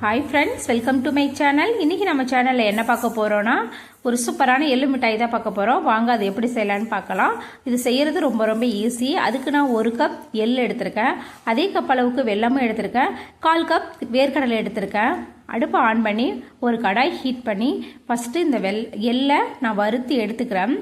Hi friends, welcome to my channel. இன்றைக்கி நம்ம சேனலில் என்ன பார்க்க போகிறோன்னா, ஒரு சூப்பரான எள்ளு மிட்டாய் தான் பார்க்க போகிறோம். வாங்க அது எப்படி செய்யலான்னு பார்க்கலாம். இது செய்கிறது ரொம்ப ரொம்ப ஈஸி. அதுக்கு நான் 1 கப் எள்ளு எடுத்திருக்கேன். அதே கப் அளவுக்கு வெல்லமும் எடுத்திருக்கேன். 1/4 கப் வேர்க்கடலை எடுத்திருக்கேன். அடுப்பை ஆன் பண்ணி ஒரு கடாய் ஹீட் பண்ணி ஃபஸ்ட்டு இந்த எள்ளை நான் வறுத்து எடுத்துக்கிறேன்.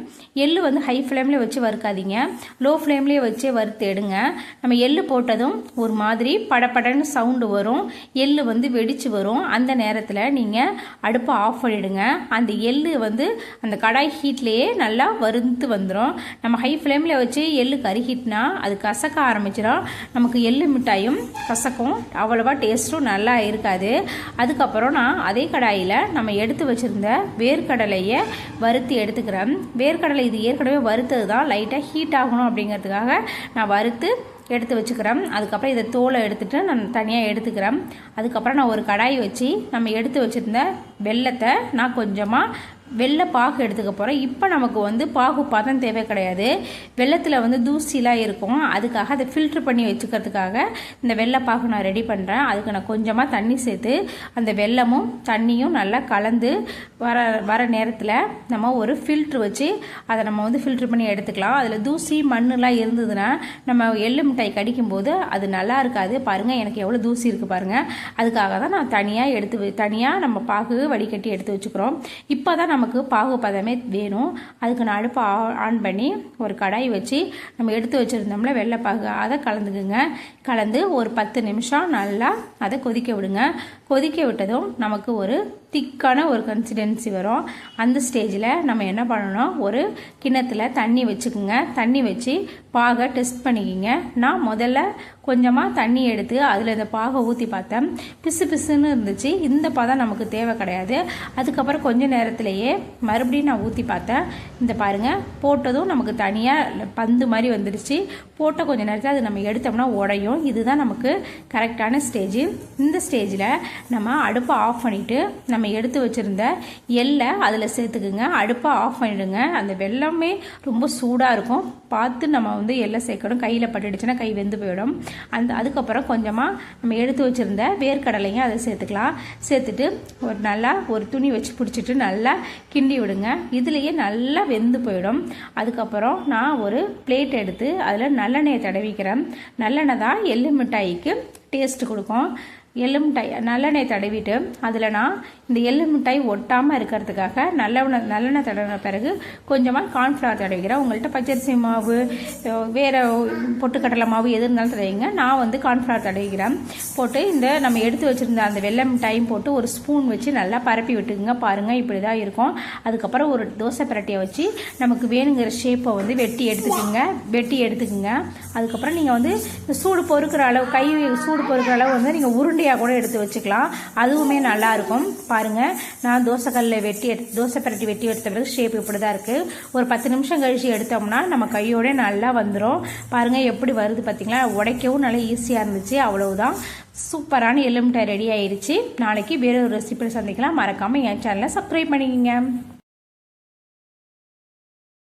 எள்ளு வந்து ஹை ஃப்ளேமில் வச்சு வறுக்காதீங்க, லோ ஃப்ளேம்லேயே வச்சு வறுத்து எடுங்க. நம்ம எள்ளு போட்டதும் ஒரு மாதிரி படப்படன்னு சவுண்டு வரும், எள்ளு வந்து வெடிச்சு வரும். அந்த நேரத்தில் நீங்கள் அடுப்பை ஆஃப் பண்ணிவிடுங்க. அந்த எள்ளு வந்து அந்த கடாய் ஹீட்லேயே நல்லா வறுத்து வந்துடும். நம்ம ஹை ஃப்ளேமில் வச்சு எள்ளு கருகிட்டுனா அது கசக்க ஆரம்பிச்சிடும். நமக்கு எள்ளு மிட்டாயும் கசக்கும், அவ்வளோவா டேஸ்ட்டும் நல்லா இருக்காது. அதுக்கப்புறம் நான் அதே கடாயில் நம்ம எடுத்து வச்சுருந்த வேர்க்கடலையை வறுத்து எடுத்துக்கிறேன். வேர்க்கடலை இது ஏற்கனவே வறுத்தது தான், லைட்டாக ஹீட் ஆகணும் அப்படிங்கிறதுக்காக நான் வறுத்து எடுத்து வச்சுக்கிறேன். அதுக்கப்புறம் இதை தோலை எடுத்துகிட்டு நான் தனியாக எடுத்துக்கிறேன். அதுக்கப்புறம் நான் ஒரு கடாய் வச்சு நம்ம எடுத்து வச்சுருந்த வெல்லத்தை நான் கொஞ்சமாக வெள்ளை பாகு எடுத்துக்க போகிறேன். இப்போ நமக்கு வந்து பாகு பதம் தேவை கிடையாது. வெள்ளத்தில் வந்து தூசிலாம் இருக்கும், அதுக்காக அதை ஃபில்ட்ரு பண்ணி வச்சுக்கிறதுக்காக இந்த வெள்ளை பாகு நான் ரெடி பண்ணுறேன். அதுக்கு நான் கொஞ்சமாக தண்ணி சேர்த்து அந்த வெல்லமும் தண்ணியும் நல்லா கலந்து வர நேரத்தில் நம்ம ஒரு ஃபில்ட்ரு வச்சு அதை நம்ம வந்து ஃபில்ட்ரு பண்ணி எடுத்துக்கலாம். அதில் தூசி மண்ணுலாம் இருந்ததுன்னா நம்ம எள்ளு மிட்டாய் கடிக்கும்போது அது நல்லா இருக்காது. பாருங்கள், எனக்கு எவ்வளோ தூசி இருக்குது பாருங்கள். அதுக்காக தான் நான் தனியாக நம்ம பாகு வடிகட்டி எடுத்து வச்சுக்கிறோம். இப்போ தான் நமக்கு பாகு பதமே வேணும். அதுக்கு நான் அடுப்பை ஆன் பண்ணி ஒரு கடாய் வச்சு நம்ம எடுத்து வச்சுருந்தோம்ல வெள்ளை பாகு, அதை கலந்துக்குங்க. கலந்து ஒரு 10 நிமிஷம் நல்லா அதை கொதிக்க விடுங்க. கொதிக்க விட்டதும் நமக்கு ஒரு திக்கான ஒரு கன்சிஸ்டன்சி வரும். அந்த ஸ்டேஜில் நம்ம என்ன பண்ணணும், ஒரு கிண்ணத்தில் தண்ணி வச்சுக்கோங்க. தண்ணி வச்சு பாகை டெஸ்ட் பண்ணிக்கிங்க. நான் முதல்ல கொஞ்சமாக தண்ணி எடுத்து அதில் இந்த பாகை ஊற்றி பார்த்தேன். பிசு பிசுன்னு இருந்துச்சு. இந்த பதம் நமக்கு தேவை கிடையாது. அதுக்கப்புறம் கொஞ்ச நேரத்திலேயே மறுபடியும் நான் ஊற்றி பார்த்தேன். இந்த பாருங்கள், போட்டதும் நமக்கு தனியாக பந்து மாதிரி வந்துடுச்சு. போட்ட கொஞ்சம் நேரத்தில் அது நம்ம எடுத்தோம்னா உடையும். இதுதான் நமக்கு கரெக்டான ஸ்டேஜ். இந்த ஸ்டேஜில் நம்ம அடுப்பை ஆஃப் பண்ணிவிட்டு நம்ம எடுத்து வச்சுருந்த எள்ளை அதில் சேர்த்துக்குங்க. அடுப்பை ஆஃப் பண்ணிவிடுங்க. அந்த வெல்லமே ரொம்ப சூடாக இருக்கும், பார்த்து நம்ம வந்து எள்ளை சேர்க்கணும். கையில் பட்டுடுச்சுன்னா கை வெந்து போயிடும். அதுக்கப்புறம் கொஞ்சமாக நம்ம எடுத்து வச்சுருந்த வேர்க்கடலையும் அதை சேர்த்துக்கலாம். சேர்த்துட்டு ஒரு துணி வச்சு பிடிச்சிட்டு நல்லா கிண்டி விடுங்க. இதுலேயே நல்லா வெந்து போயிடும். அதுக்கப்புறம் நான் ஒரு பிளேட் எடுத்து அதில் நல்லெண்ணெயை தடவிக்கிறேன். நல்லெண்ணெய் தான் எள்ளு மிட்டாய்க்கு டேஸ்ட் கொடுக்கும். எள்ளு மிட்டாய் நல்லெண்ணெய் தடவிட்டு அதில் நான் இந்த எள்ளு மிட்டாய் ஒட்டாமல் இருக்கிறதுக்காக நல்லெண்ணெய் தடவின பிறகு கொஞ்சமாக கார்ன்ஃப்ளவர் தடவிக்கிறேன். உங்கள்கிட்ட பச்சரிசி மாவு, வேறு பொட்டுக்கடலை மாவு எது இருந்தாலும் தடவிங்க. நான் வந்து கார்ன்ஃப்ளவர் தடவிக்கிறேன். போட்டு இந்த நம்ம எடுத்து வச்சுருந்த அந்த வெள்ளை மிட்டாயும் போட்டு ஒரு ஸ்பூன் வச்சு நல்லா பரப்பி விட்டுக்குங்க. பாருங்கள், இப்படி தான் இருக்கும். அதுக்கப்புறம் ஒரு தோசை பிரட்டியை வச்சு நமக்கு வேணுங்கிற ஷேப்பை வந்து வெட்டி எடுத்துக்குங்க. அதுக்கப்புறம் நீங்கள் வந்து சூடு பொறுக்கிற அளவு, கை சூடு பொறுக்கிற அளவு வந்து நீங்கள் உருண்டையாக கூட எடுத்து வச்சுக்கலாம். அதுவுமே நல்லாயிருக்கும். பாருங்கள், நான் தோசை பிரட்டி வெட்டி எடுத்த பிறகு ஷேப் இப்படி தான் இருக்குது. ஒரு 10 நிமிஷம் கழிச்சு எடுத்தோம்னா நம்ம கையோட நல்லா வந்துடும். பாருங்கள் எப்படி வருது பார்த்தீங்களா. உடைக்கவும் நல்லா ஈஸியாக இருந்துச்சு. அவ்வளவுதான், சூப்பரான எள்ளு மிட்டாய் ரெடி ஆயிடுச்சு. நாளைக்கு வேற ஒரு ரெசிபியில் சந்திக்கலாம். மறக்காமல் என் சேனலை சப்ஸ்கிரைப் பண்ணிக்கங்க.